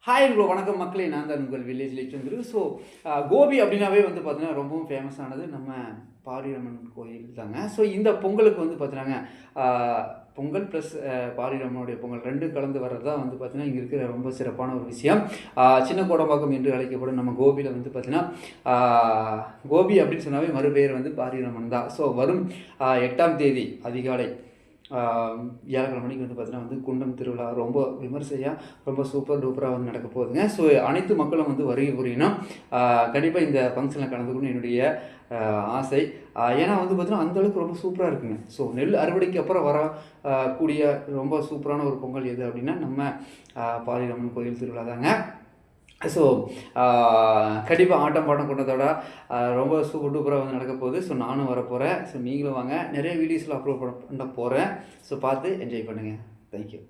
Hi bro வணக்கம் மக்களே, நான் தான் உங்கள் வில்லேஜ் லெஜெண்ட். ஸோ கோபி அப்படின்னாவே வந்து பார்த்தீங்கன்னா ரொம்பவும் ஃபேமஸானது நம்ம பாரிரம்மன் கோயில் தாங்க. ஸோ இந்த பொங்கலுக்கு வந்து பார்த்தீங்கன்னாங்க பொங்கல் ப்ளஸ் பாரிரம்மனுடைய பொங்கல் 2 கலந்து வர்றது தான் வந்து பார்த்தீங்கன்னா இங்கே இருக்கிற ரொம்ப சிறப்பான ஒரு விஷயம். சின்ன கோடம்பாக்கம் என்று அழைக்கப்படும் நம்ம கோபியில் வந்து பார்த்தீங்கன்னா கோபி அப்படின்னு சொன்னாவே மறுபெயர் வந்து பாரிரம்மன் தான். ஸோ வரும் 8ஆம் தேதி அதிகாலை வியாழக்கிழமை மணிக்கு வந்து பார்த்தீங்கன்னா வந்து குண்டம் திருவிழா ரொம்ப விமர்சையாக ரொம்ப சூப்பர் டூப்பராக வந்து நடக்க போகுதுங்க. ஸோ அனைத்து மக்களும் வந்து வருகை புரியணும். கண்டிப்பாக இந்த ஃபங்க்ஷனில் கலந்துக்கணும்னு என்னுடைய ஆசை. ஏன்னா வந்து பார்த்தீங்கன்னா அந்தளவுக்கு ரொம்ப சூப்பராக இருக்குங்க. ஸோ நெல் அறுவடைக்கு அப்புறம் வர கூடிய ரொம்ப சூப்பரான ஒரு பொங்கல் எது அப்படின்னா நம்ம பாரிரம்மன் கோயில் திருவிழா தாங்க. ஸோ கண்டிப்பாக ஆட்டம் பாட்டம் கொண்டதோட ரொம்ப சூப்பர் டூப்பராக வந்து நடக்க போகுது. ஸோ நானும் வரப்போகிறேன். ஸோ நீங்களும் வாங்க. நிறைய வீடியோஸில் அப்லோட் பண்ண போகிறேன். ஸோ பார்த்து என்ஜாய் பண்ணுங்கள். தேங்க்யூ.